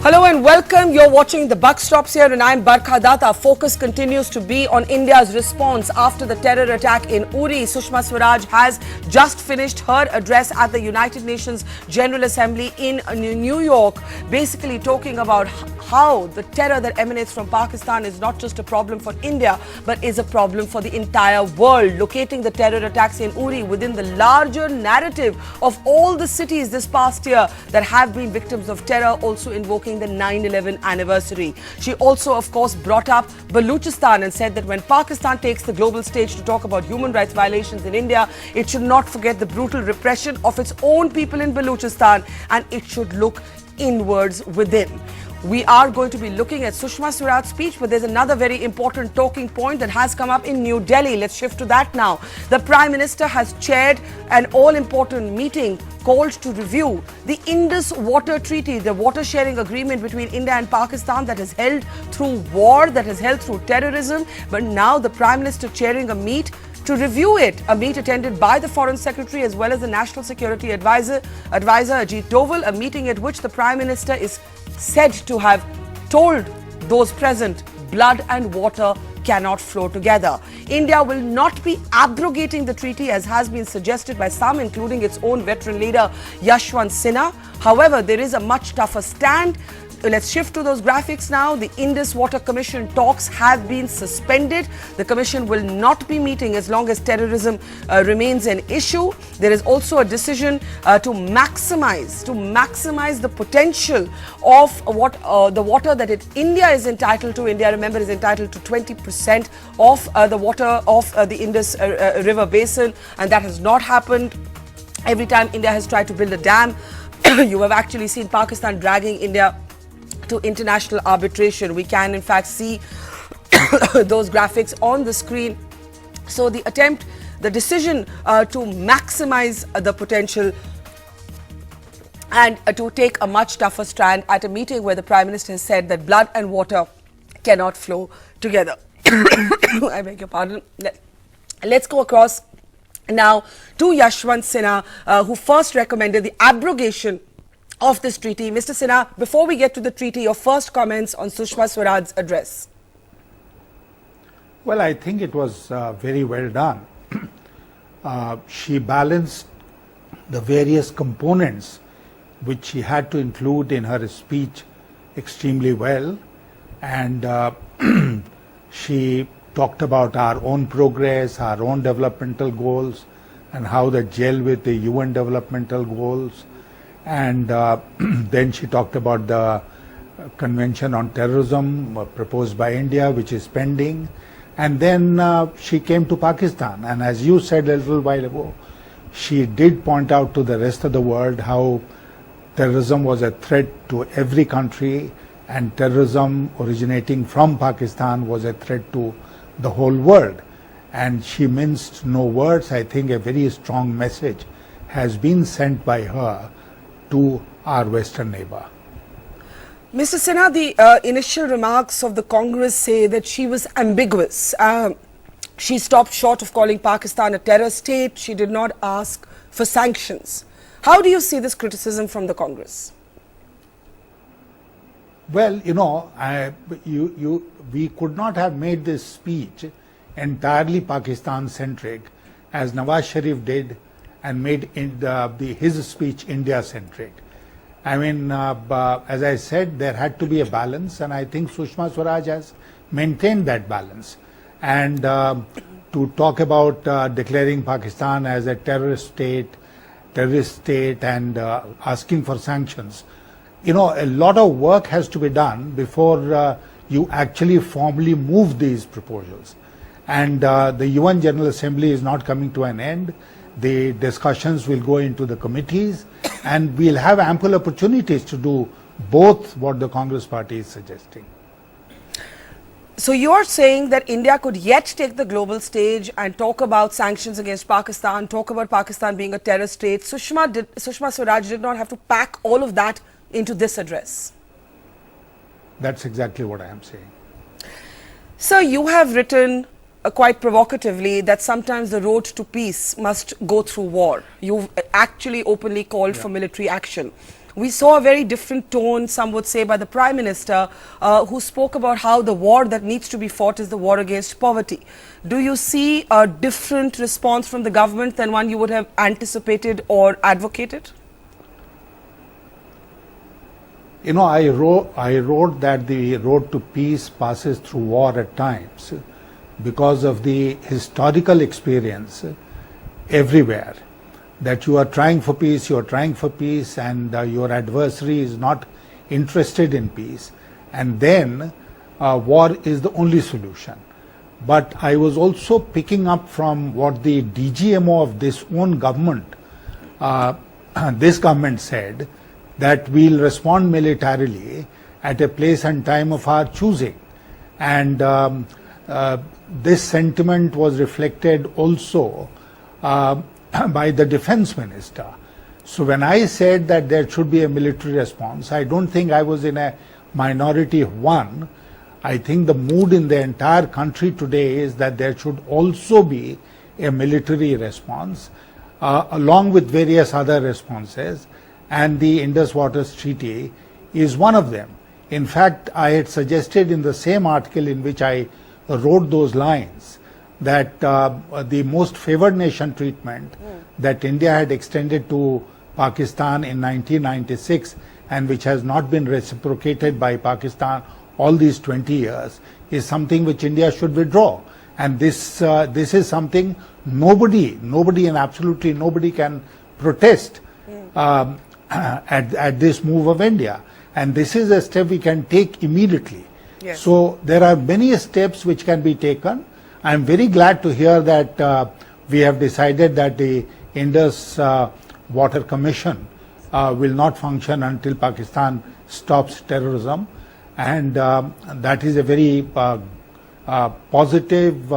Hello and welcome. You're watching The Buck Stops here and I'm Barkha Dutt. Our focus continues to be on India's response after the terror attack in Uri. Sushma Swaraj has just finished her address at the United Nations General Assembly in New York, basically talking about how the terror that emanates from Pakistan is not just a problem for India, but is a problem for the entire world, locating the terror attacks in Uri within the larger narrative of all the cities this past year that have been victims of terror, also invoking the 9/11 anniversary. She also, of course, brought up Baluchistan and said that when Pakistan takes the global stage to talk about human rights violations in India, it should not forget the brutal repression of its own people in Baluchistan and it should look inwards within. We are going to be looking at Sushma Swaraj's speech, but there's another very important talking point that has come up in New Delhi. Let's shift to that now. The Prime Minister has chaired an all-important meeting called to review the Indus Water Treaty, the water sharing agreement between India and Pakistan that has held through war, that has held through terrorism. But now the Prime Minister chairing a meet to review it, a meet attended by the Foreign Secretary as well as the National Security Advisor Ajit Doval, a meeting at which the Prime Minister is said to have told those present blood and water cannot flow together. India will not be abrogating the treaty as has been suggested by some, including its own veteran leader Yashwant Sinha. However, there is a much tougher stand. Let's shift to those graphics now. The Indus Water Commission talks have been suspended. The commission will not be meeting as long as terrorism remains an issue. There is also a decision to maximize the potential of what the water that India is entitled to. India, remember, is entitled to 20% of the water of the Indus River basin, and that has not happened. Every time India has tried to build a dam, you have actually seen Pakistan dragging India to international arbitration. We can in fact see those graphics on the screen. So the attempt, the decision to maximize the potential and to take a much tougher stand at a meeting where the Prime Minister has said that blood and water cannot flow together. I beg your pardon. Let's go across now to Yashwant Sinha, who first recommended the abrogation of this treaty. Mr. Sinha, before we get to the treaty, your first comments on Sushma Swaraj's address. Well, I think it was very well done. She balanced the various components which she had to include in her speech extremely well, and she talked about our own progress, our own developmental goals, and how they gel with the UN developmental goals. And then she talked about the Convention on Terrorism proposed by India, which is pending. And then she came to Pakistan. And as you said a little while ago, she did point out to the rest of the world how terrorism was a threat to every country, and terrorism originating from Pakistan was a threat to the whole world. And she minced no words. I think a very strong message has been sent by her to our western neighbor. Mr. Sinha, the initial remarks of the Congress say that she was ambiguous. She stopped short of calling Pakistan a terror state. She did not ask for sanctions. How do you see this criticism from the Congress? Well, you know, we could not have made this speech entirely Pakistan-centric as Nawaz Sharif did and made his speech India-centric. I mean, as I said, there had to be a balance, and I think Sushma Swaraj has maintained that balance. And to talk about declaring Pakistan as a terrorist state and asking for sanctions, you know, a lot of work has to be done before you actually formally move these proposals. And the UN General Assembly is not coming to an end. The discussions will go into the committees, and we'll have ample opportunities to do both what the Congress Party is suggesting. So you're saying that India could yet take the global stage and talk about sanctions against Pakistan, talk about Pakistan being a terror state. Sushma Swaraj did not have to pack all of that into this address. That's exactly what I am saying. Sir, you have written quite provocatively that sometimes the road to peace must go through war. You've actually openly called for military action. We saw a very different tone, some would say, by the Prime Minister, who spoke about how the war that needs to be fought is the war against poverty. Do you see a different response from the government than one you would have anticipated or advocated? You know, I wrote that the road to peace passes through war at times because of the historical experience everywhere. That you are trying for peace, and your adversary is not interested in peace, and then war is the only solution. But I was also picking up from what the DGMO of this own government, this government said, that we'll respond militarily at a place and time of our choosing. And this sentiment was reflected also by the defense minister. So when I said that there should be a military response, I don't think I was in a minority of one. I think the mood in the entire country today is that there should also be a military response along with various other responses, and the Indus Waters Treaty is one of them. In fact, I had suggested in the same article in which I wrote those lines that the most favored nation treatment that India had extended to Pakistan in 1996 and which has not been reciprocated by Pakistan all these 20 years is something which India should withdraw. And this is something nobody and absolutely nobody can protest at this move of India. And this is a step we can take immediately. Yes. So there are many steps which can be taken. I am very glad to hear that we have decided that the Indus Water Commission will not function until Pakistan stops terrorism, and that is a very positive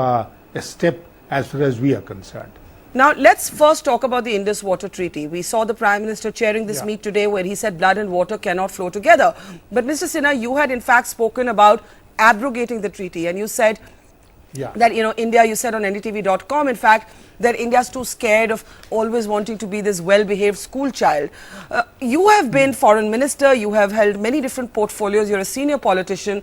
step as far as we are concerned. Now, let's first talk about the Indus Water Treaty. We saw the Prime Minister chairing this meet today where he said blood and water cannot flow together. But Mr. Sinha, you had in fact spoken about abrogating the treaty, and you said that, you know, India, you said on NDTV.com, in fact, that India's too scared of always wanting to be this well-behaved school child. You have been foreign minister, you have held many different portfolios, you're a senior politician.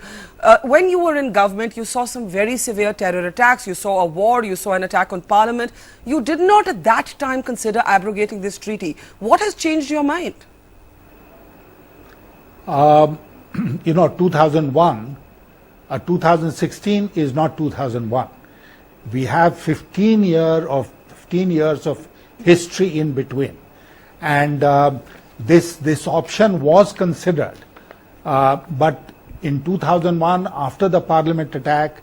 When you were in government, you saw some very severe terror attacks, you saw a war, you saw an attack on parliament. You did not at that time consider abrogating this treaty. What has changed your mind? You know, 2001, 2016 is not 2001. We have 15 years of history in between, and this option was considered, but in 2001, after the parliament attack,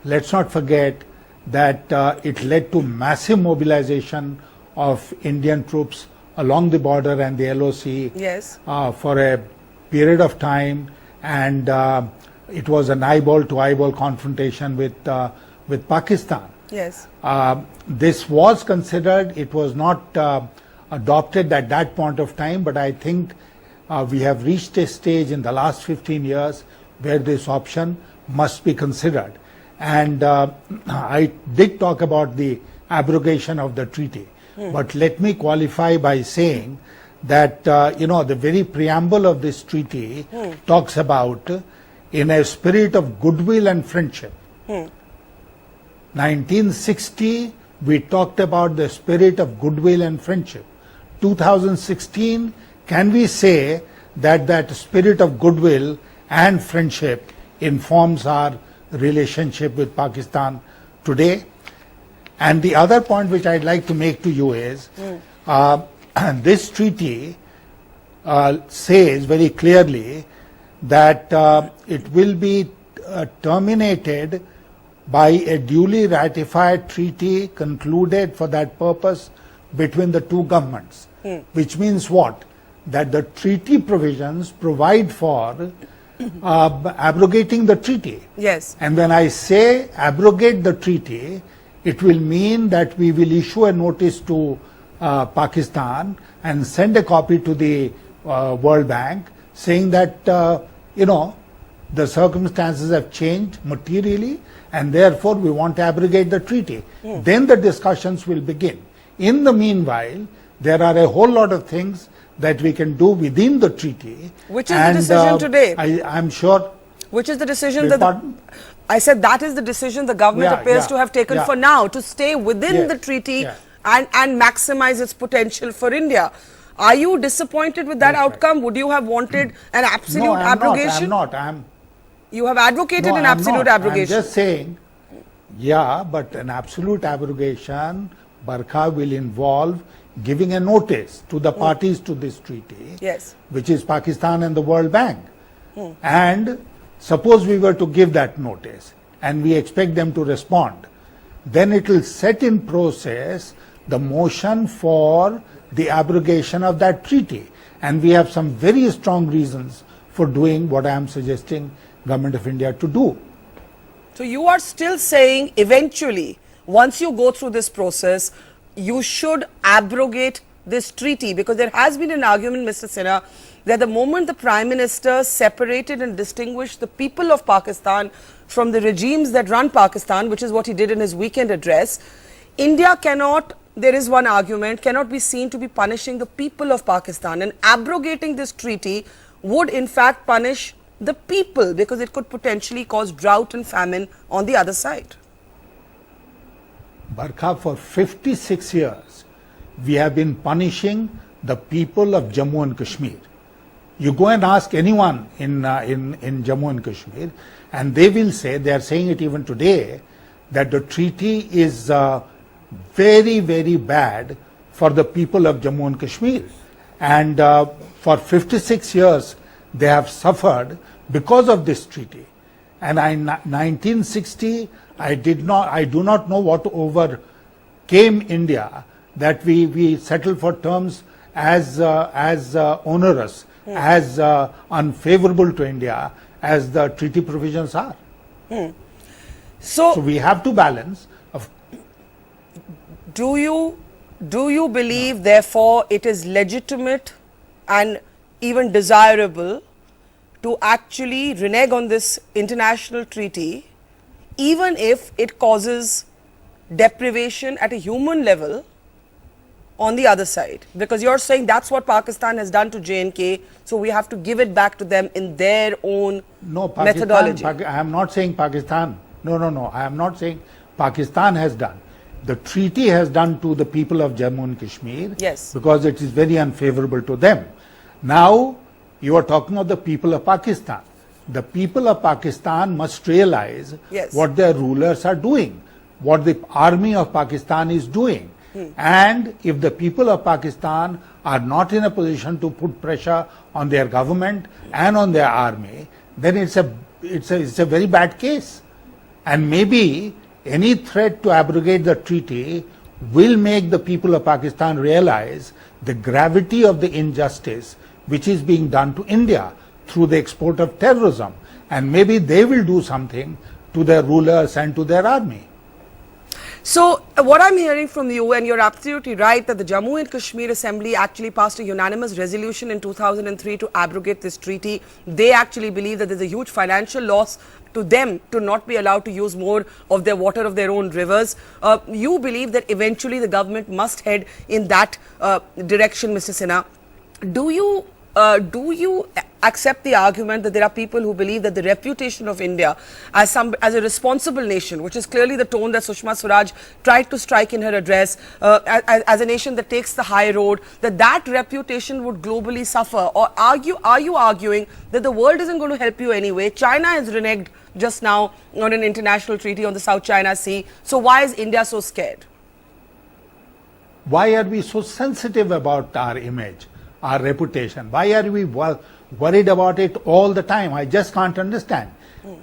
let's not forget that it led to massive mobilization of Indian troops along the border and the LOC for a period of time, and it was an eyeball-to-eyeball confrontation with Pakistan. Yes. This was considered. It was not adopted at that point of time, but I think we have reached a stage in the last 15 years where this option must be considered. And I did talk about the abrogation of the treaty, but let me qualify by saying that you know, the very preamble of this treaty talks about in a spirit of goodwill and friendship. 1960, we talked about the spirit of goodwill and friendship. 2016, can we say that that spirit of goodwill and friendship informs our relationship with Pakistan today? And the other point which I'd like to make to you is, this treaty says very clearly that it will be terminated by a duly ratified treaty concluded for that purpose between the two governments. Which means what? That the treaty provisions provide for abrogating the treaty. Yes. And when I say abrogate the treaty, it will mean that we will issue a notice to Pakistan and send a copy to the World Bank saying that, the circumstances have changed materially and therefore we want to abrogate the treaty. Then the discussions will begin. In the meanwhile, there are a whole lot of things that we can do within the treaty. Which is the decision today? I'm sure. Which is the decision that I said that is the decision the government appears to have taken for now, to stay within the treaty and maximize its potential for India. Are you disappointed with that outcome? Would you have wanted an absolute abrogation? I'm not. You have advocated an absolute abrogation. I'm just saying, but an absolute abrogation, Barkha, will involve giving a notice to the parties to this treaty, which is Pakistan and the World Bank. And suppose we were to give that notice and we expect them to respond, then it will set in process the motion for the abrogation of that treaty. And we have some very strong reasons for doing what I am suggesting Government of India to do. So you are still saying eventually, once you go through this process, you should abrogate this treaty, because there has been an argument, Mr. Sinha, that the moment the Prime Minister separated and distinguished the people of Pakistan from the regimes that run Pakistan, which is what he did in his weekend address, India cannot, there is one argument, cannot be seen to be punishing the people of Pakistan, and abrogating this treaty would in fact punish the people, because it could potentially cause drought and famine on the other side. Barkha, for 56 years, we have been punishing the people of Jammu and Kashmir. You go and ask anyone in Jammu and Kashmir, and they will say, they are saying it even today, that the treaty is very, very bad for the people of Jammu and Kashmir. And for 56 years, they have suffered because of this treaty. And in 1960, I do not know what overcame India, that we settled for terms as onerous, as unfavorable to India as the treaty provisions are. So we have to balance. Do you believe, therefore, it is legitimate and even desirable to actually renege on this international treaty, even if it causes deprivation at a human level on the other side? Because you're saying that's what Pakistan has done to J&K, so we have to give it back to them in their own methodology. I am not saying Pakistan. No. I am not saying Pakistan has done. The treaty has done to the people of Jammu and Kashmir, because it is very unfavorable to them. Now, you are talking of the people of Pakistan. The people of Pakistan must realize what their rulers are doing, what the army of Pakistan is doing. And if the people of Pakistan are not in a position to put pressure on their government and on their army, then it's a very bad case. And maybe any threat to abrogate the treaty will make the people of Pakistan realize the gravity of the injustice which is being done to India through the export of terrorism. And maybe they will do something to their rulers and to their army. So what I'm hearing from you, and you're absolutely right, that the Jammu and Kashmir Assembly actually passed a unanimous resolution in 2003 to abrogate this treaty. They actually believe that there's a huge financial loss to them to not be allowed to use more of their water of their own rivers. You believe that eventually the government must head in that direction, Mr. Sinha. Do you accept the argument that there are people who believe that the reputation of India as a responsible nation, which is clearly the tone that Sushma Swaraj tried to strike in her address, as a nation that takes the high road, that reputation would globally suffer? Or are you arguing that the world isn't going to help you anyway? China has reneged just now on an international treaty on the South China Sea. So why is India so scared? Why are we so sensitive about our image, our reputation? Why are we worried about it all the time? I just can't understand.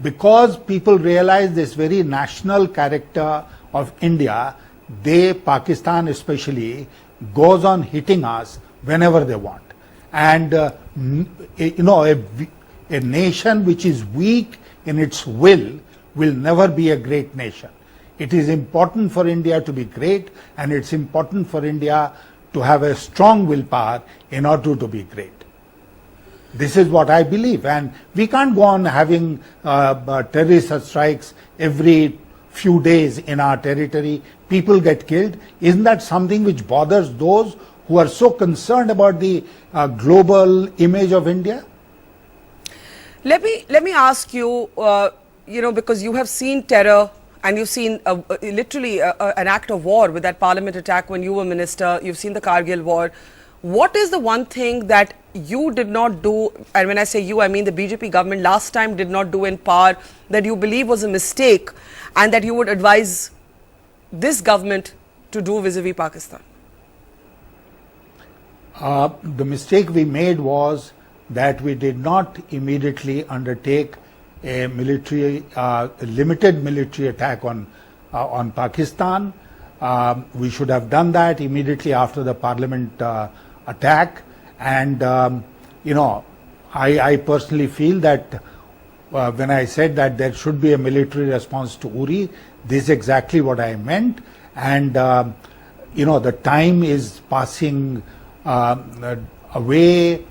Because people realize this very national character of India, Pakistan especially, goes on hitting us whenever they want. And, A nation which is weak in its will never be a great nation. It is important for India to be great, and it's important for India to have a strong willpower in order to be great. This is what I believe, and we can't go on having terrorist strikes every few days in our territory. People get killed. Isn't that something which bothers those who are so concerned about the global image of India? Let me ask you, because you have seen terror and you've seen literally an act of war with that parliament attack when you were minister. You've seen the Kargil war. What is the one thing that you did not do, and when I say you, I mean the BJP government last time did not do in power, that you believe was a mistake and that you would advise this government to do vis-a-vis Pakistan? The mistake we made was that we did not immediately undertake a limited military attack on Pakistan. We should have done that immediately after the parliament attack, and I personally feel that when I said that there should be a military response to Uri, this is exactly what I meant, and the time is passing away,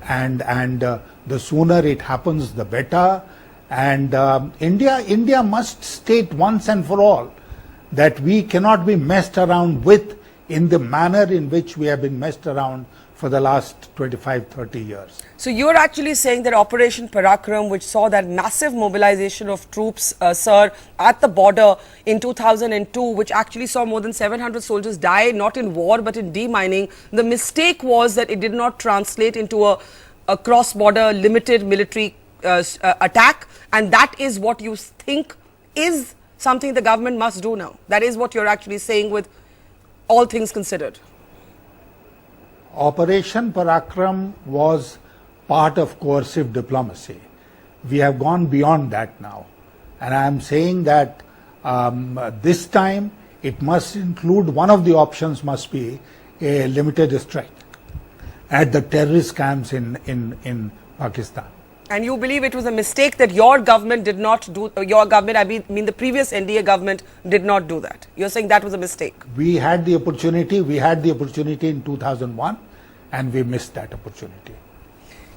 and the sooner it happens, the better. And India must state once and for all that we cannot be messed around with in the manner in which we have been messed around for the last 25-30 years. So you're actually saying that Operation Parakram, which saw that massive mobilization of troops, sir, at the border in 2002, which actually saw more than 700 soldiers die, not in war but in demining, the mistake was that it did not translate into a cross-border limited military attack, and that is what you think is something the government must do now. That is what you're actually saying with all things considered. Operation Parakram was part of coercive diplomacy. We have gone beyond that now, and I am saying that this time it must include, one of the options must be a limited strike at the terrorist camps in Pakistan. And you believe it was a mistake that your government did not do, your government, I mean the previous NDA government did not do that. You're saying that was a mistake. We had the opportunity in 2001, and we missed that opportunity.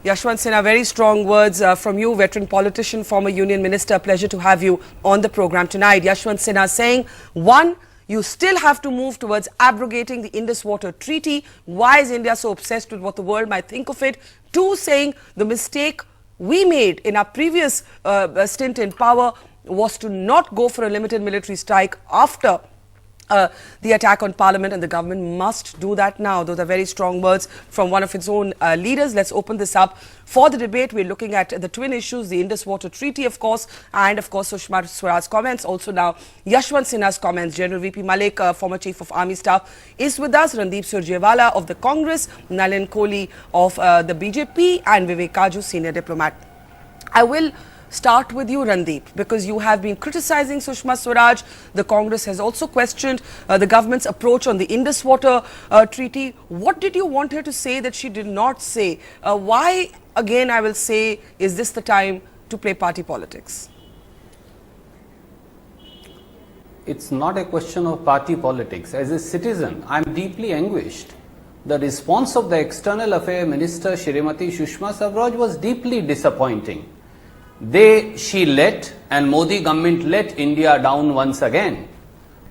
Yashwant Sinha, very strong words from you, veteran politician, former union minister. Pleasure to have you on the program tonight. Yashwant Sinha saying, one, you still have to move towards abrogating the Indus Water Treaty. Why is India so obsessed with what the world might think of it? Two, saying the mistake we made in our previous stint in power was to not go for a limited military strike after the attack on Parliament, and the government must do that now. Those are very strong words from one of its own leaders. Let's open this up for the debate. We're looking at the twin issues, the Indus Water Treaty, of course, and of course Sushma Swaraj's comments. Also now Yashwant Sinha's comments. General VP Malik, former Chief of Army Staff, is with us. Randeep Surjewala of the Congress, Nalin Kohli of the BJP, and Vivek Kaju, senior diplomat. I will start with you, Randeep, because you have been criticizing Sushma Swaraj. The Congress has also questioned the government's approach on the Indus Water Treaty. What did you want her to say that she did not say? Why, again, I will say, is this the time to play party politics? It's not a question of party politics. As a citizen, I am deeply anguished. The response of the External Affairs Minister, Shrimati Sushma Swaraj, was deeply disappointing. She let, and Modi government let India down once again.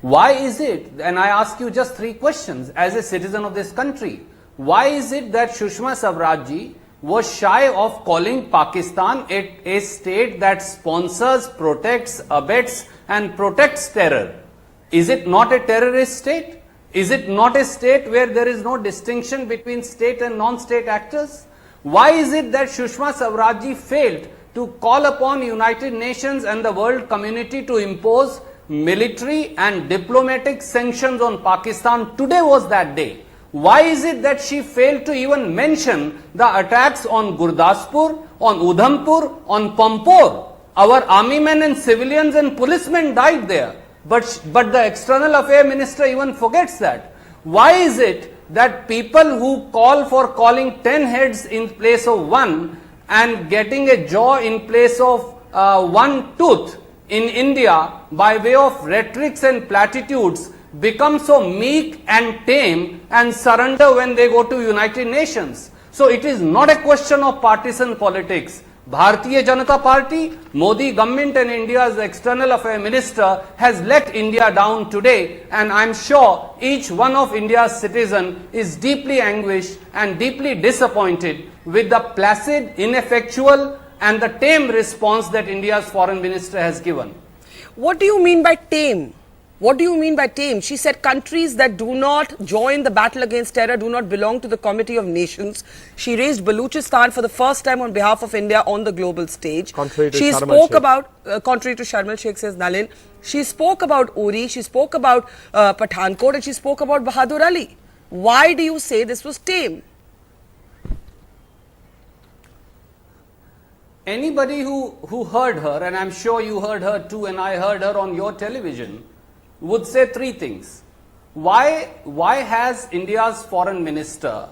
Why is it, and I ask you just three questions as a citizen of this country, why is it that Sushma Swaraj ji was shy of calling Pakistan a state that sponsors, protects, abets and protects terror? Is it not a terrorist state? Is it not a state where there is no distinction between state and non-state actors? Why is it that Sushma Swaraj ji failed to call upon United Nations and the world community to impose military and diplomatic sanctions on Pakistan? Today was that day. Why is it that she failed to even mention the attacks on Gurdaspur, on Udhampur, on Pampore? Our army men and civilians and policemen died there. But the External Affairs Minister even forgets that. Why is it that people who call for calling 10 heads in place of one and getting a jaw in place of one tooth in India by way of rhetorics and platitudes become so meek and tame and surrender when they go to United Nations. So it is not a question of partisan politics. Bharatiya Janata Party, Modi government and India's external affairs minister has let India down today, and I am sure each one of India's citizen is deeply anguished and deeply disappointed with the placid, ineffectual and the tame response that India's foreign minister has given. What do you mean by tame? What do you mean by tame? She said countries that do not join the battle against terror do not belong to the Committee of Nations. She raised Baluchistan for the first time on behalf of India on the global stage. Contrary to she Sharm spoke el-Sheikh. about, contrary to Sharm el-Sheikh, says Nalin, she spoke about Uri, she spoke about Pathankot, and she spoke about Bahadur Ali. Why do you say this was tame? Anybody who heard her, and I'm sure you heard her too, and I heard her on your television, would say three things. Why has India's foreign minister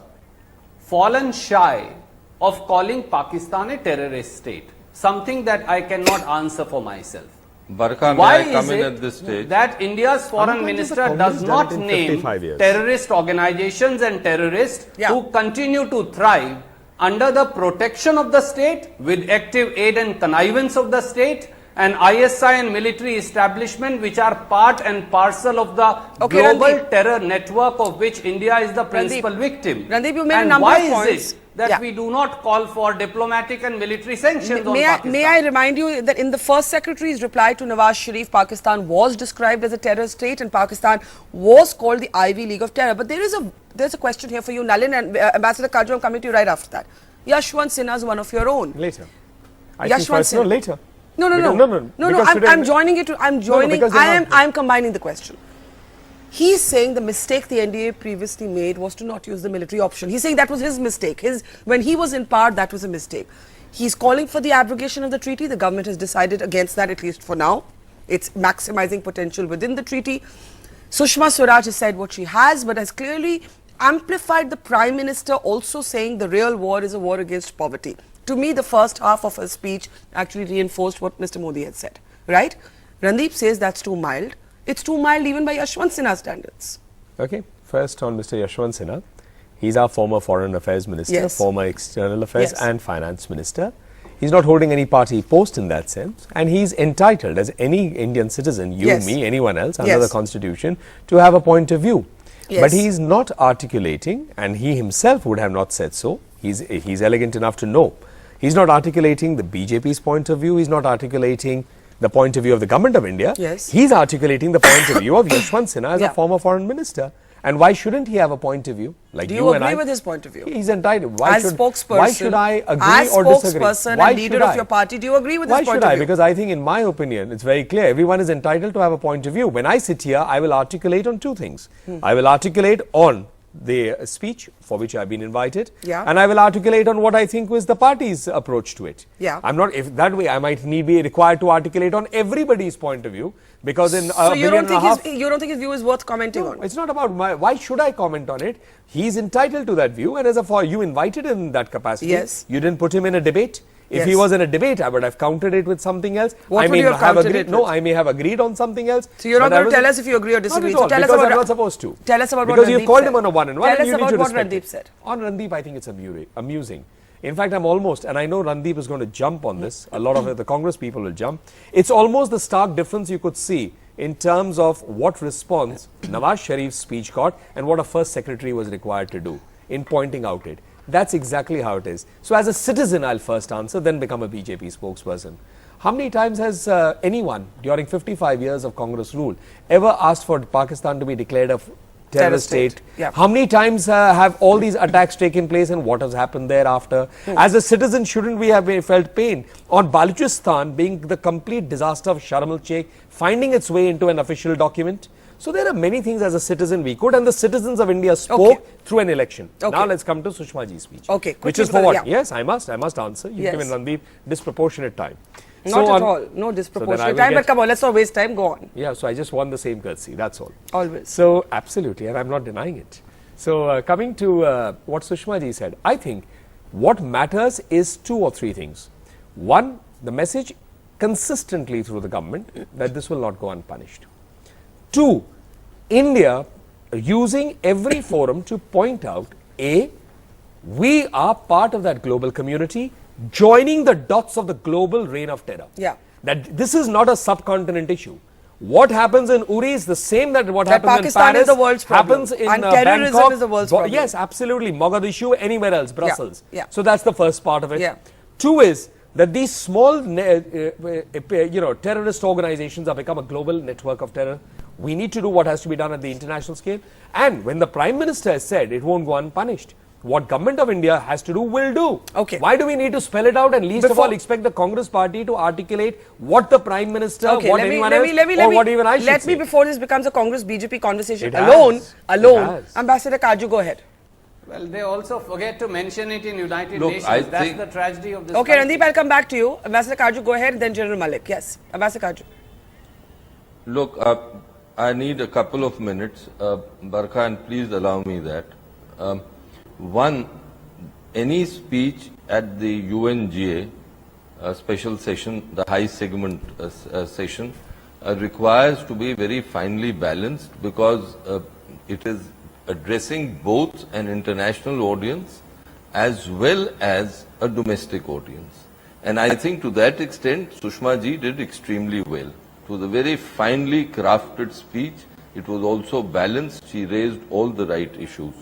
fallen shy of calling Pakistan a terrorist state? Something that I cannot answer for myself. Barkha, Why may I come is in it at this stage? that India's foreign minister does not name terrorist organizations and terrorists who continue to thrive under the protection of the state with active aid and connivance of the state, and ISI and military establishment which are part and parcel of the global terror network of which India is the principal victim? Randeep, you made and a number why of points. is it that we do not call for diplomatic and military sanctions on Pakistan? May I remind you that in the first secretary's reply to Nawaz Sharif, Pakistan was described as a terror state and Pakistan was called the Ivy League of Terror. But there's a question here for you, Nalin, and Ambassador Kajol, I'm coming to you right after that. Yashwant Sinha is one of your own. Later. I think first, no, later. No, I'm joining it. I'm combining the question. He's saying the mistake the NDA previously made was to not use the military option. He's saying that was his mistake. When he was in power, that was a mistake. He's calling for the abrogation of the treaty. The government has decided against that, at least for now. It's maximizing potential within the treaty. Sushma Swaraj has said what she has, but has clearly amplified the Prime Minister also saying the real war is a war against poverty. To me, the first half of her speech actually reinforced what Mr. Modi had said, right? Randeep says that's too mild. It's too mild even by Yashwant Sinha standards. Okay, first on Mr. Yashwant Sinha. He's our former Foreign Affairs Minister, former External Affairs and Finance Minister. He's not holding any party post in that sense, and he's entitled, as any Indian citizen, you, me, anyone else, under the Constitution, to have a point of view. But he's not articulating, and he himself would have not said so. He's elegant enough to know. He's not articulating the BJP's point of view. He's not articulating the point of view of the government of India. He's articulating the point of view of Yashwant Sinha as a former foreign minister. And why shouldn't he have a point of view? Like Do you agree with his point of view? He's entitled. Why should I agree or disagree? As spokesperson and leader of your party, do you agree with his point of view? Why should I? Because I think, in my opinion, it's very clear. Everyone is entitled to have a point of view. When I sit here, I will articulate on two things. I will articulate on the speech for which I've been invited, and I will articulate on what I think was the party's approach to it. I'm not, if that way I might be required to articulate on everybody's point of view, because in so you don't think his view is worth commenting on? It's not about why should I comment on it. He's entitled to that view, and as you invited him in that capacity, you didn't put him in a debate. If he was in a debate, I would have countered it with something else. What would you have countered it with? No, I may have agreed on something else. So you're not going to tell us if you agree or disagree. Not at all, because I'm not supposed to. Tell us about what Because Randeep you've called said. him on a one-on-one, and you need to respect what Randeep it. said. On Randeep, I think it's amusing. In fact, I'm almost, and I know Randeep is going to jump on this. A lot of the Congress people will jump. It's almost the stark difference you could see in terms of what response Nawaz Sharif's speech got and what a first secretary was required to do in pointing out it. That's exactly how it is. So as a citizen, I'll first answer, then become a BJP spokesperson. How many times has anyone during 55 years of Congress rule ever asked for Pakistan to be declared a terrorist state? How many times have all these attacks taken place, and what has happened thereafter? As a citizen, shouldn't we have felt pain on Baluchistan being the complete disaster of Sharm el-Sheikh finding its way into an official document? So there are many things as a citizen we could, and the citizens of India spoke through an election. Now let's come to Sushma ji's speech. Which is for what? Yes, I must answer. You've given Randeep disproportionate time. Not at all. No disproportionate time, but come on, let's not waste time. Go on. Yeah, so I just won the same courtesy. That's all. Always. So absolutely, and I'm not denying it. So coming to what Sushma ji said, I think What matters is 2 or 3 things. One, the message consistently through the government that this will not go unpunished. 2, India using every forum to point out, A, we are part of that global community, joining the dots of the global reign of terror. Yeah. That this is not a subcontinent issue. What happens in Uri is the same that what That happens Pakistan in Paris, is the world's problem. happens in And terrorism Bangkok. is the world's problem. Yes, absolutely. Mogadishu, anywhere else, Brussels. Yeah. So that's the first part of it. Yeah. 2 is that these small, terrorist organizations have become a global network of terror. We need to do what has to be done at the international scale. And when the Prime Minister has said it won't go unpunished, what Government of India has to do will do. Okay. Why do we need to spell it out and least of all expect the Congress party to articulate what the Prime Minister, what anyone else, or what even I should Let say? me, before this becomes a Congress-BJP conversation, It has. Ambassador Kaju, go ahead. Well, they also forget to mention it in United Look, Nations. I That's think- the tragedy of this Okay, country. Randeep, I'll come back to you. Ambassador Kaju, go ahead, then General Malik. Yes, Ambassador Kaju. Look, I need a couple of minutes, Barkha, and please allow me that. One, any speech at the UNGA special session, the high segment session, requires to be very finely balanced because it is addressing both an international audience as well as a domestic audience. And I think to that extent, Sushma ji did extremely well. It was a very finely crafted speech. It was also balanced. She raised all the right issues.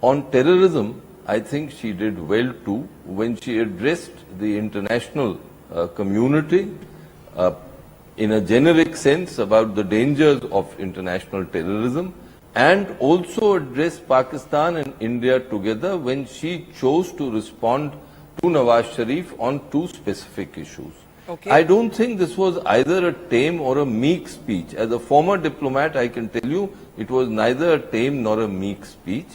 On terrorism, I think she did well too when she addressed the international community in a generic sense about the dangers of international terrorism, and also addressed Pakistan and India together when she chose to respond to Nawaz Sharif on 2 specific issues. Okay. I don't think this was either a tame or a meek speech. As a former diplomat, I can tell you it was neither a tame nor a meek speech.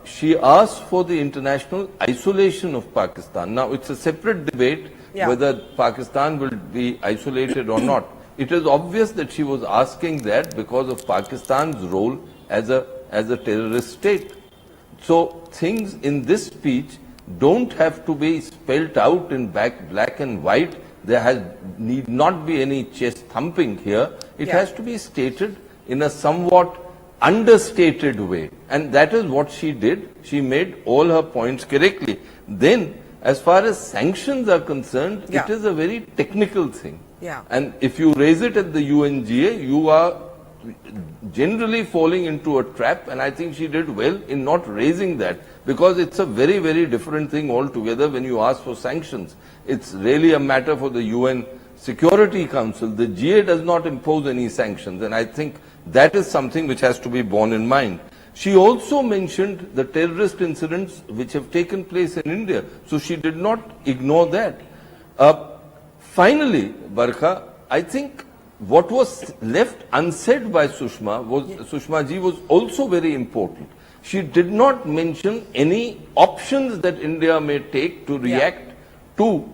She asked for the international isolation of Pakistan. Now, it's a separate debate whether Pakistan will be isolated or not. It is obvious that she was asking that because of Pakistan's role as a terrorist state. So, things in this speech don't have to be spelt out in black and white. There need not be any chest thumping here. It has to be stated in a somewhat understated way, and that is what she did. She made all her points correctly. Then, as far as sanctions are concerned, it is a very technical thing. And if you raise it at the UNGA, you are generally falling into a trap, and I think she did well in not raising that, because it's a very, very different thing altogether when you ask for sanctions. It's really a matter for the UN Security Council. The GA does not impose any sanctions, and I think that is something which has to be borne in mind. She also mentioned the terrorist incidents which have taken place in India, so she did not ignore that. Finally, Barkha, I think what was left unsaid by Sushma ji was also very important. She did not mention any options that India may take to react to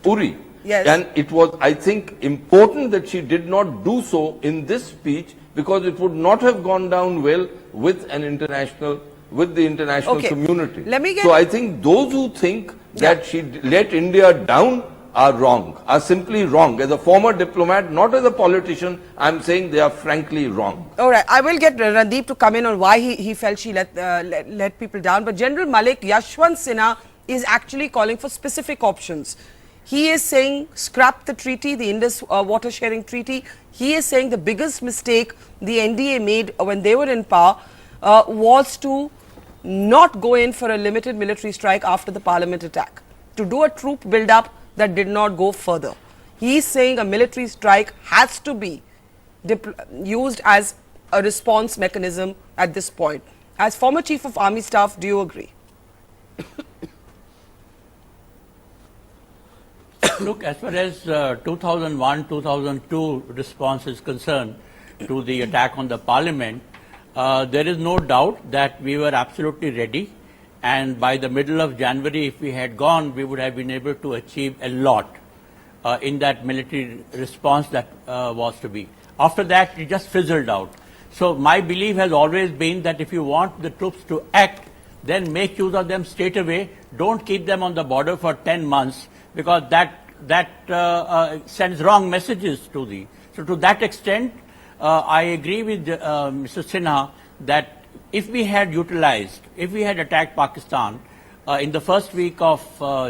Uri. And it was, I think, important that she did not do so in this speech, because it would not have gone down well with the international community. So I think those who think that she let India down are wrong, are simply wrong. As a former diplomat, not as a politician, I'm saying they are frankly wrong. All right, I will get Randeep to come in on why he felt she let people down. But General Malik, Yashwant Sinha is actually calling for specific options. He is saying scrap the treaty, the Indus Water Sharing Treaty. He is saying the biggest mistake the NDA made when they were in power was to not go in for a limited military strike after the parliament attack, to do a troop build-up that did not go further. He is saying a military strike has to be used as a response mechanism at this point. As former Chief of Army Staff, do you agree? Look, as far as 2001-2002 response is concerned to the attack on the parliament, there is no doubt that we were absolutely ready, and by the middle of January, if we had gone, we would have been able to achieve a lot in that military response that was to be. After that, it just fizzled out. So my belief has always been that if you want the troops to act, then make use of them straight away. Don't keep them on the border for 10 months because that sends wrong messages to the. So to that extent, I agree with Mr. Sinha that if we had attacked Pakistan in the first week of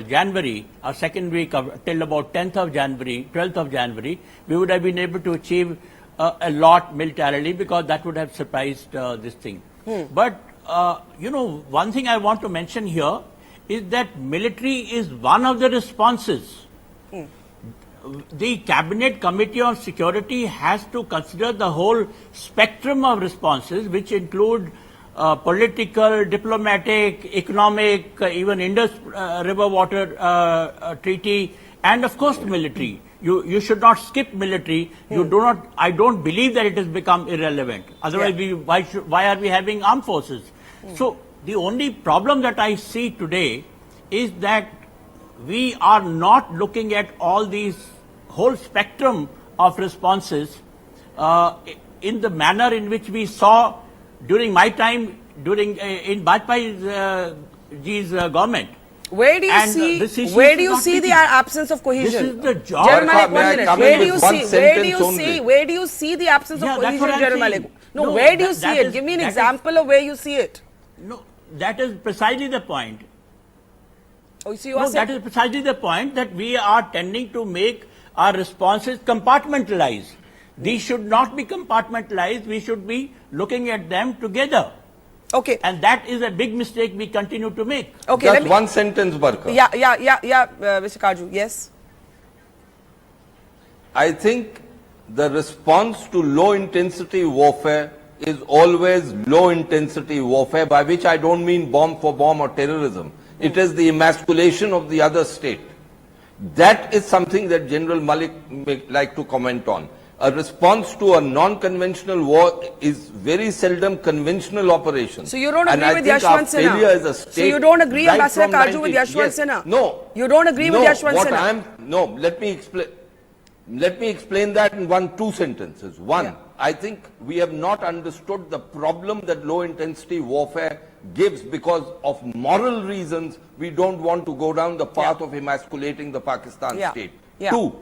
January, or second week till about 10th of January, 12th of January, we would have been able to achieve a lot militarily because that would have surprised this thing. But, one thing I want to mention here is that military is one of the responses. The Cabinet Committee on Security has to consider the whole spectrum of responses, which include political, diplomatic, economic, even Indus River Water Treaty, and of course military. You should not skip military. I don't believe that it has become irrelevant. Otherwise, why are we having armed forces? So the only problem that I see today is that we are not looking at all these whole spectrum of responses in the manner in which we saw during my time in Bajpayee's government. Where do you see the absence of cohesion? This is the job. General Malik, 1 minute. Where do you see the absence of cohesion, General Malik? No, where do you see it? Give me an example of where you see it. No, that is precisely the point. Oh, so you are saying that is precisely the point, that we are tending to make our responses compartmentalized. These should not be compartmentalized. We should be looking at them together. Okay. And that is a big mistake we continue to make. Okay. Just one sentence, Barka. Yeah, Mr. Kaju, yes. I think the response to low-intensity warfare is always low-intensity warfare, by which I don't mean bomb for bomb or terrorism. It is the emasculation of the other state. That is something that General Malik may like to comment on. A response to a non-conventional war is very seldom conventional operation. So you don't agree with Yashwant Sinha? So you don't agree, Ambassador Kaju, with Yashwant Sinha? No. You don't agree with Yashwant Sinha? No, let me explain that in two sentences. One, I think we have not understood the problem that low-intensity warfare gives because of moral reasons. We don't want to go down the path of emasculating the Pakistan state. Two,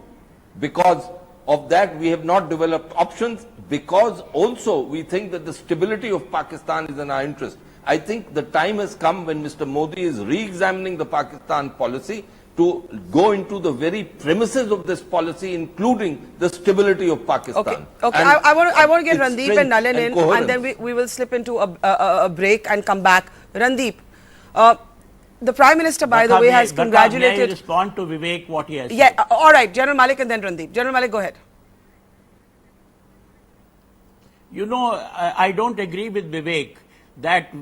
because of that we have not developed options, because also we think that the stability of Pakistan is in our interest. I think the time has come when Mr. Modi is re-examining the Pakistan policy to go into the very premises of this policy, including the stability of Pakistan. Okay. I want to get Randeep and Nalin in, and then we will slip into a break and come back. Randeep, the Prime Minister, by the way, has congratulated... May I respond to Vivek what he has said? Yeah, all right. General Malik and then Randeep. General Malik, go ahead. I don't agree with Vivek that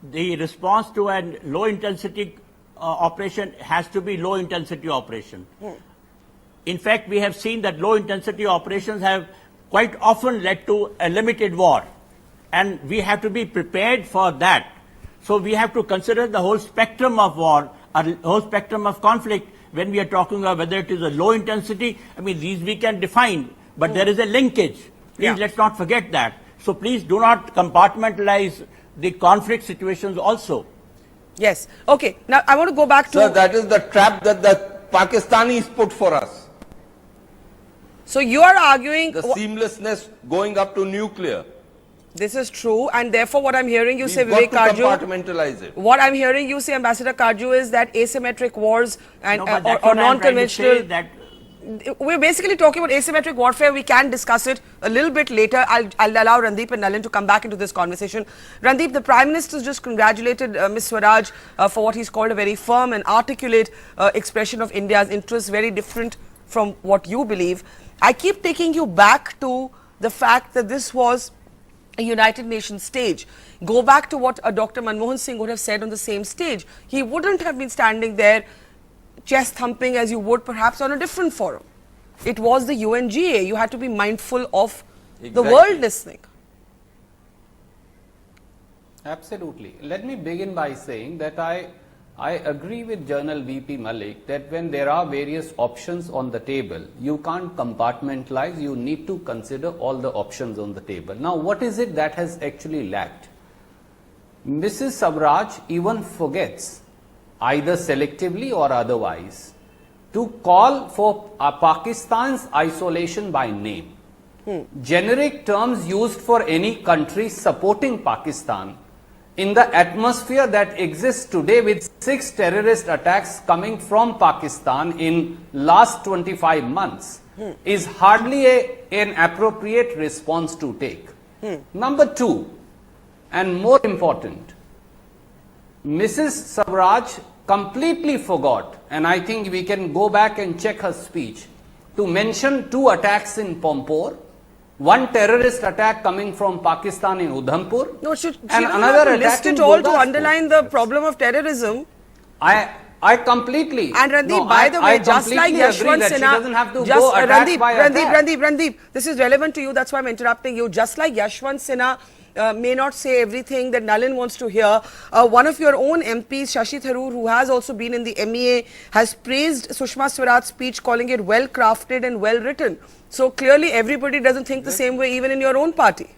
the response to a low-intensity operation has to be low-intensity operation. In fact, we have seen that low-intensity operations have quite often led to a limited war, and we have to be prepared for that. So we have to consider the whole spectrum of war, a whole spectrum of conflict when we are talking about whether it is a low-intensity. I mean, these we can define, but there is a linkage. Please let's not forget that. So please do not compartmentalize the conflict situations also. Yes. Okay. Now I want to go back to... Sir, that is the trap that the Pakistanis put for us. So you are arguing... The seamlessness going up to nuclear. This is true, and therefore what I'm hearing you say, Vivek Kaju... compartmentalize it. What I'm hearing you say, Ambassador Kaju, is that asymmetric wars and or non-conventional... We're basically talking about asymmetric warfare. We can discuss it a little bit later. I'll allow Randeep and Nalin to come back into this conversation. Randeep, the Prime Minister just congratulated Ms. Swaraj for what he's called a very firm and articulate expression of India's interests, very different from what you believe. I keep taking you back to the fact that this was a United Nations stage. Go back to what Dr. Manmohan Singh would have said on the same stage. He wouldn't have been standing there chest thumping as you would perhaps on a different forum. It was the UNGA. You had to be mindful of the world listening. Absolutely. Let me begin by saying that I agree with General VP Malik that when there are various options on the table, you can't compartmentalize, you need to consider all the options on the table. Now, what is it that has actually lacked? Mrs. Swaraj even forgets, either selectively or otherwise, to call for Pakistan's isolation by name. Generic terms used for any country supporting Pakistan in the atmosphere that exists today with 6 terrorist attacks coming from Pakistan in last 25 months is hardly an appropriate response to take. Number 2, and more important, Mrs. Swaraj completely forgot, and I think we can go back and check her speech, to mention 2 attacks in Pampore, 1 terrorist attack coming from Pakistan in Udhampur, No, she and doesn't another have to attack list in it all to Gurdaspur. underline the problem of terrorism. I completely. And Randeep, no, by the way, I just like completely agree Yashwant that she Sinha, doesn't have to go attack Randeep, by attack. Randeep, this is relevant to you. That's why I'm interrupting you. Just like Yashwant Sinha may not say everything that Nalin wants to hear. One of your own MPs, Shashi Tharoor, who has also been in the MEA, has praised Sushma Swaraj's speech, calling it well crafted and well written. So clearly, everybody doesn't think the same way, even in your own party.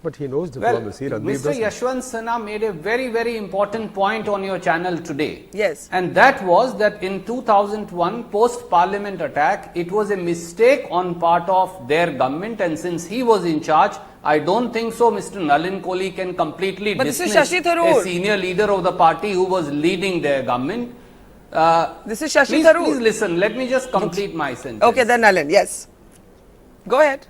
But he knows Well, diplomacy. Randeep Mr. doesn't. Yashwant Sinha made a very, very important point on your channel today. Yes. And that was that in 2001 post-parliament attack, it was a mistake on part of their government, and since he was in charge, I don't think so Mr. Nalin Kohli can completely But this is dismiss Shashi Tharoor. a senior leader of the party who was leading their government. This is Shashi Please Tharoor. listen, let me just complete my sentence. Okay, then Nalin, yes. Go ahead.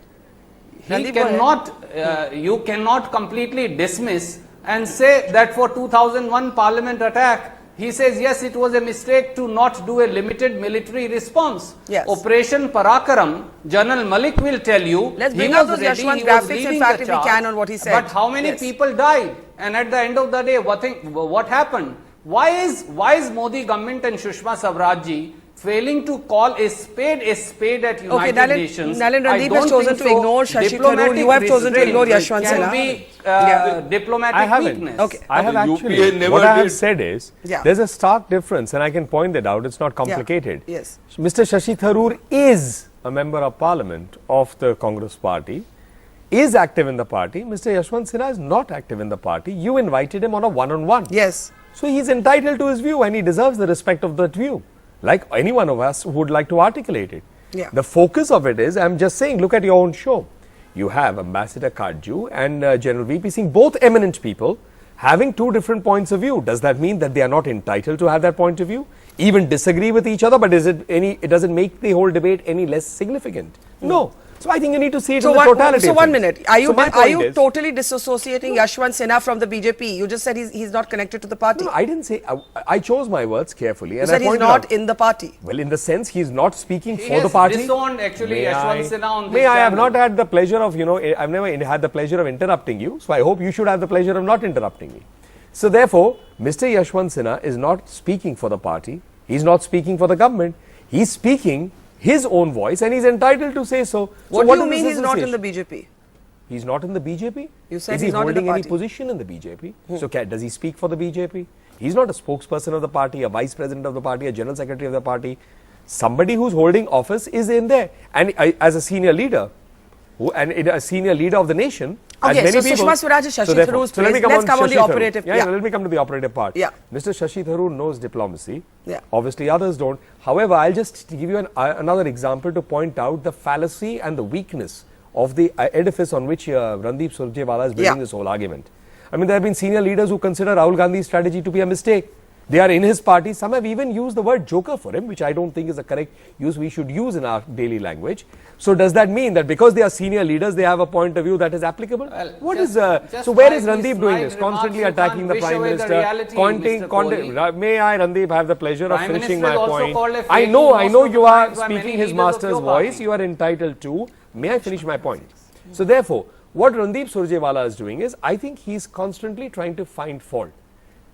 He Randeep, go ahead. cannot, you cannot completely dismiss and say that for 2001 parliament attack, he says yes, it was a mistake to not do a limited military response. Yes. Operation Parakaram, General Malik will tell you, Let's he bring was up those ready, Yashwant he was graphics, in leading fact, the if we charge. can, on what he said. But how many Yes. people died? And at the end of the day, what happened? Why is Modi government and Sushma Swaraj ji failing to call a spade at United Nations? Nalin, I Randeep don't has chosen think to ignore Shashi Tharoor. You have chosen to ignore Yashwant can Sinha. be diplomatic I haven't. weakness. Okay. I have The actually, UPA never what I have did. said is, Yeah. there's a stark difference, and I can point that out. It's not complicated. Yes. Mr. Shashi Tharoor is a member of parliament of the Congress party, is active in the party. Mr. Yashwant Sinha is not active in the party. You invited him on a one-on-one. Yes. So he's entitled to his view, and he deserves the respect of that view, like any one of us who would like to articulate it. Yeah. The focus of it is, I'm just saying, look at your own show. You have Ambassador Kajju and General VP Singh, both eminent people, having 2 different points of view. Does that mean that they are not entitled to have that point of view? Even disagree with each other, but it doesn't make the whole debate any less significant? No. So I think you need to see it in the totality. So of 1 things. minute. Are So my you point is- totally disassociating Yashwant Sinha from the BJP? You just said he's not connected to the party. No, I didn't say. I chose my words carefully, You and said I he's pointed not out. in the party. Well, in the sense he's not speaking He for the has party. disowned actually May Yashwant I- Sinha on this May I have channel. not had the pleasure of, I've never had the pleasure of interrupting you. So I hope you should have the pleasure of not interrupting me. So therefore, Mr. Yashwant Sinha is not speaking for the party. He's not speaking for the government. He's speaking his own voice, and he's entitled to say so. What so do you is mean this he's not in the association? BJP? He's not in the BJP? You said is he's he not in the holding any party. position in the BJP? So does he speak for the BJP? He's not a spokesperson of the party, a vice president of the party, a general secretary of the party. Somebody who's holding office is in there. And as a senior leader, and a senior leader of the nation, as Okay, many so people, Sushma Swaraj is Shashi therefore- Tharoor's so let me place. Let's come on the Shashi Tharoor. operative. Yeah, Yeah. let me come to the operative part. Yeah. Mr. Shashi Tharoor knows diplomacy. Yeah. Obviously, others don't. However, I'll just give you another example to point out the fallacy and the weakness of the edifice on which Randeep Surjewala is building Yeah. this whole argument. I mean, there have been senior leaders who consider Rahul Gandhi's strategy to be a mistake. They are in his party. Some have even used the word joker for him, which I don't think is the correct use we should use in our daily language. So does that mean that because they are senior leaders, they have a point of view that is applicable? Well, So where is slightly Randeep doing this? snide Constantly remarks, you attacking can't the wish Prime away the Minister. reality, Mr. Kohli. May I, Randeep, have the pleasure of Prime finishing Minister my is also point? called a fake I news know most you of the are times by many speaking his leaders of master's your voice. party. You are entitled to. May I finish my point? So therefore, what Randeep Surjewala is doing is, I think he's constantly trying to find fault.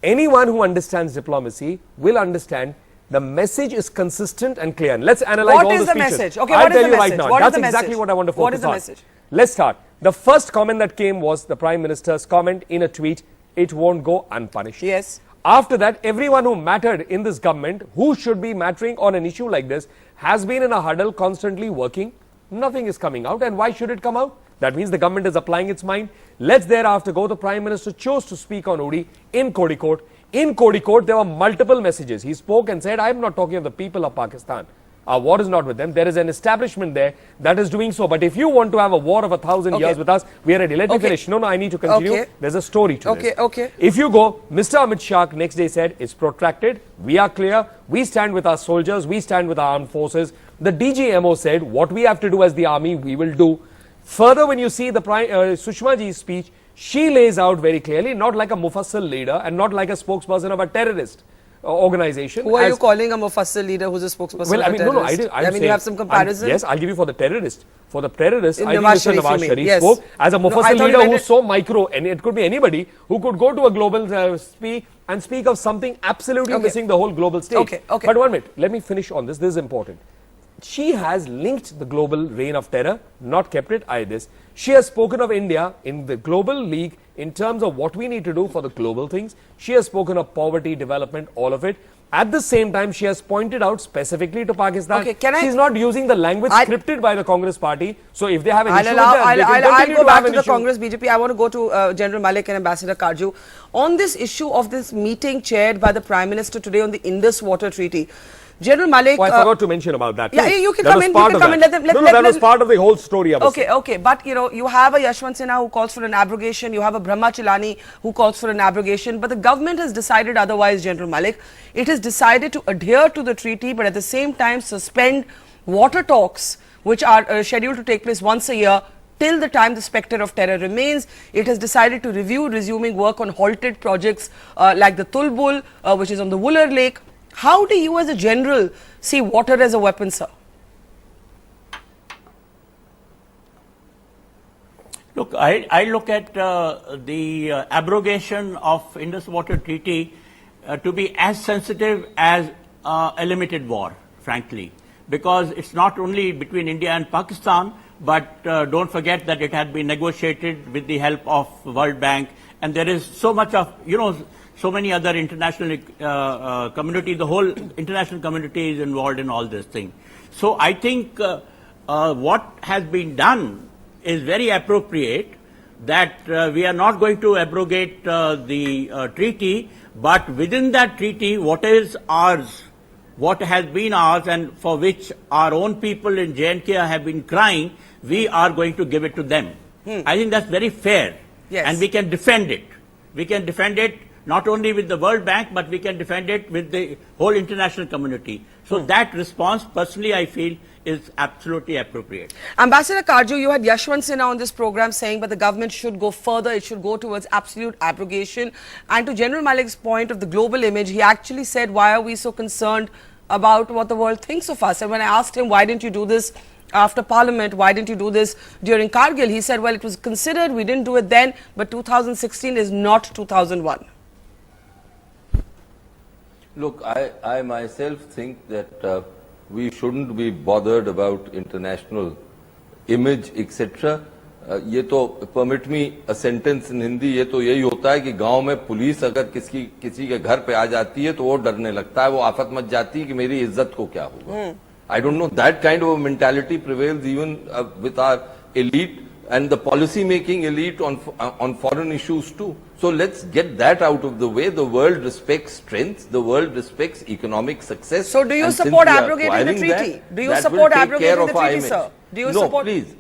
Anyone who understands diplomacy will understand the message is consistent and clear. And let's analyze What all is the the speeches. message? Okay, I'll what is tell the you right message? now. What is That's the exactly message? what I want to focus What is the on. message? Let's start. The first comment that came was the Prime Minister's comment in a tweet, it won't go unpunished. Yes. After that, everyone who mattered in this government, who should be mattering on an issue like this, has been in a huddle, constantly working. Nothing is coming out. And why should it come out? That means the government is applying its mind. Let's thereafter go. The Prime Minister chose to speak on Uri in Kozhikode. In Kozhikode, there were multiple messages. He spoke and said, I am not talking of the people of Pakistan. Our war is not with them. There is an establishment there that is doing so. But if you want to have a war of 1,000 years with us, we are ready. Let me finish. No, I need to continue. There's a story to this. If you go, Mr. Amit Shah next day said, it's protracted. We are clear. We stand with our soldiers. We stand with our armed forces. The DGMO said, what we have to do as the army, we will do. Further, when you see the Sushma ji's speech, she lays out very clearly, not like a Mufassal leader and not like a spokesperson of a terrorist organization. Who are you calling a Mufassal leader who's a spokesperson well, of a terrorist? I mean, you have some comparison? Yes, I'll give you for the terrorist. For the terrorist, I think Nawaz Mr. Nawaz Sharif yes. spoke as a Mufassal no, leader who's so micro, and it could be anybody who could go to a global speak of something absolutely missing the whole global stage. But 1 minute, let me finish on this. This is important. She has linked the global reign of terror, not kept it this. She has spoken of India in the global league in terms of what we need to do for the global things. She has spoken of poverty, development, all of it. At the same time, she has pointed out specifically to Pakistan, she's not using the language scripted by the Congress party. So if they have an issue with that, I'll go back to the Congress BJP. I want to go to General Malik and Ambassador Karju. On this issue of this meeting chaired by the Prime Minister today on the Indus Water Treaty, General Malik... I forgot to mention about that. Yeah, you can come in. That was part of the whole story. Okay. But, you have a Yashwant Sinha who calls for an abrogation. You have a Brahma Chilani who calls for an abrogation. But the government has decided otherwise, General Malik. It has decided to adhere to the treaty, but at the same time suspend water talks, which are scheduled to take place once a year, till the time the spectre of terror remains. It has decided to review resuming work on halted projects like the Tulbul, which is on the Wooler Lake. How do you as a general see water as a weapon, sir? Look, I look at the abrogation of Indus Water Treaty to be as sensitive as a limited war, frankly, because it's not only between India and Pakistan, but don't forget that it had been negotiated with the help of World Bank, and there is so much of, so many other international community, the whole international community is involved in all this thing. So I think what has been done is very appropriate, that we are not going to abrogate the treaty, but within that treaty, what is ours, what has been ours and for which our own people in J&K have been crying, we are going to give it to them. I think that's very fair. Yes. And we can defend it. We can defend it not only with the World Bank, but we can defend it with the whole international community. So that response, personally, I feel is absolutely appropriate. Ambassador Karju, you had Yashwant Sinha on this program saying that the government should go further, it should go towards absolute abrogation. And to General Malik's point of the global image, he actually said, why are we so concerned about what the world thinks of us? And when I asked him, why didn't you do this after Parliament, why didn't you do this during Kargil? He said, well, it was considered, we didn't do it then, but 2016 is not 2001. Look, I myself think that we shouldn't be bothered about international image, etc. ये तो permit me a sentence in Hindi, ये तो यही होता है कि गांव में पुलिस अगर किसी के घर पे आ जाती है तो वो डरने लगता है, वो आफत मच जाती है कि मेरी इज्जत को क्या होगा. I don't know, that kind of a mentality prevails even with our elite and the policy making elite on foreign issues too. So let's get that out of the way. The world respects strength. The world respects economic success. So do you support abrogating the treaty? Do you support abrogating the treaty, sir? Do you support? No, please.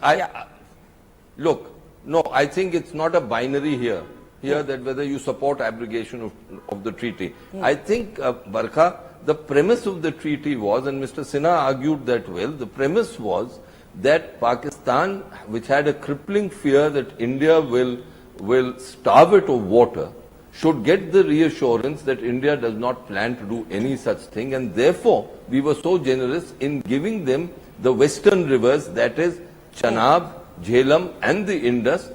Look, no, I think it's not a binary here that whether you support abrogation of the treaty. I think, Barkha, the premise of the treaty was, and Mr. Sinha argued that well, the premise was that Pakistan, which had a crippling fear that India will starve it of water, should get the reassurance that India does not plan to do any such thing, and therefore we were so generous in giving them the western rivers, that is Chenab, Jhelum and the Indus,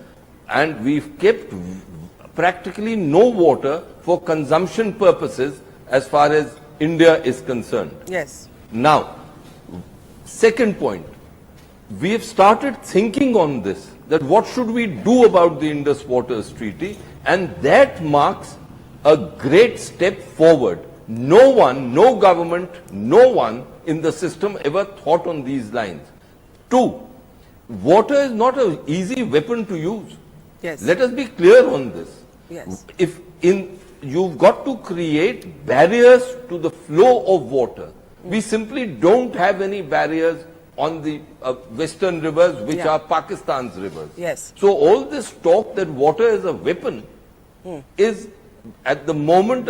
and we've kept practically no water for consumption purposes as far as India is concerned. Yes. Now, second point, we have started thinking on this, that what should we do about the Indus Waters Treaty, and that marks a great step forward. No one, no government, no one in the system ever thought on these lines. Two, water is not an easy weapon to use. Yes. Let us be clear on this. Yes. You've got to create barriers to the flow of water. We simply don't have any barriers on the western rivers, which are Pakistan's rivers. Yes. So all this talk that water is a weapon is, at the moment,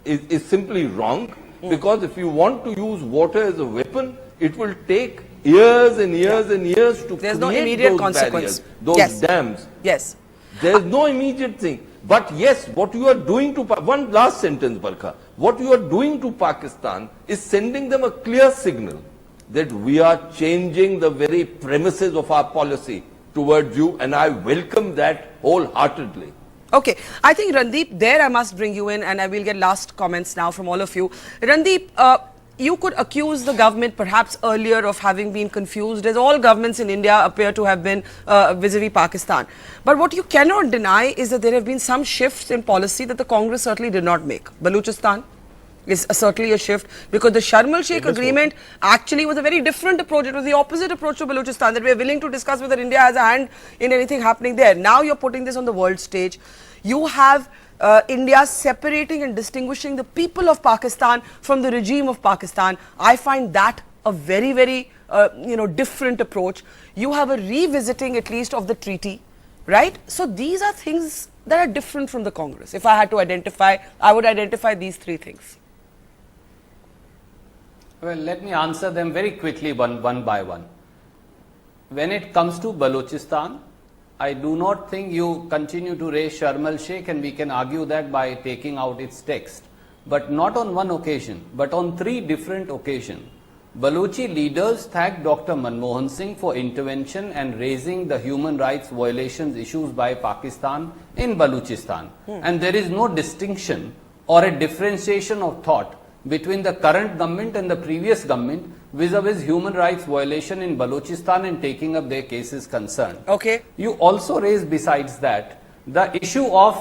is simply wrong. Because if you want to use water as a weapon, it will take years and years and years to There's create no immediate those consequence. barriers, those dams. Yes. There is no immediate thing. But yes, what you are doing to, one last sentence, Barkha, what you are doing to Pakistan is sending them a clear signal that we are changing the very premises of our policy towards you, and I welcome that wholeheartedly. Okay, I think Randeep, there I must bring you in, and I will get last comments now from all of you. Randeep, you could accuse the government perhaps earlier of having been confused, as all governments in India appear to have been vis-a-vis Pakistan. But what you cannot deny is that there have been some shifts in policy that the Congress certainly did not make. Balochistan is certainly a shift, because the Sharm el-Sheikh agreement actually was a very different approach. It was the opposite approach to Balochistan, that we are willing to discuss whether India has a hand in anything happening there. Now you're putting this on the world stage. You have India separating and distinguishing the people of Pakistan from the regime of Pakistan. I find that a very, very different approach. You have a revisiting at least of the treaty, right? So these are things that are different from the Congress. If I had to identify, I would identify these three things. Well, let me answer them very quickly one by one. When it comes to Balochistan, I do not think you continue to raise Sharm el-Sheikh, and we can argue that by taking out its text. But not on one occasion, but on three different occasions. Balochi leaders thanked Dr. Manmohan Singh for intervention and raising the human rights violations issues by Pakistan in Balochistan. And there is no distinction or a differentiation of thought between the current government and the previous government vis-a-vis human rights violation in Balochistan and taking up their cases concerned. Okay. You also raise, besides that, the issue of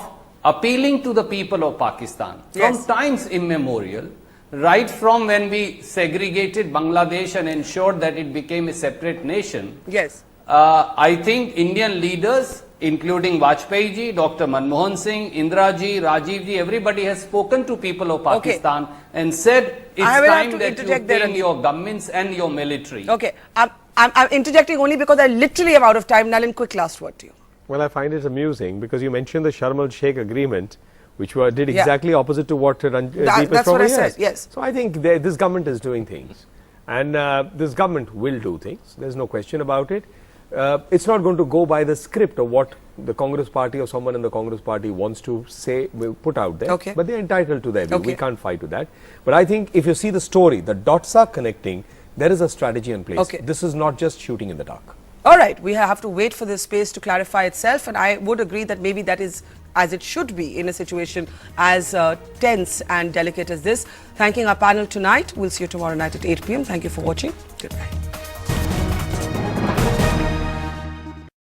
appealing to the people of Pakistan. Yes. From times immemorial, right from when we segregated Bangladesh and ensured that it became a separate nation, Yes. I think Indian leaders, including Vajpayee ji, Dr. Manmohan Singh, Indira ji, Rajiv ji, everybody has spoken to people of Pakistan and said it's I will have time to that interject you there, bring Randeep. your governments and your military. Okay. I'm interjecting only because I literally am out of time. Nalin, quick last word to you. Well, I find it amusing because you mentioned the Sharm el-Sheikh agreement, which did exactly opposite to what Randeep is that's what I probably said, has. yes. So I think this government is doing things, and this government will do things. There's no question about it. It's not going to go by the script of what the Congress party or someone in the Congress party wants to say, will put out there. Okay. But they're entitled to their view. Okay. We can't fight with that. But I think if you see the story, the dots are connecting. There is a strategy in place. Okay. This is not just shooting in the dark. All right, we have to wait for this space to clarify itself, and I would agree that maybe that is as it should be in a situation as tense and delicate as this. Thanking our panel tonight. We'll see you tomorrow night at 8 p.m. Thank you for watching. Good night.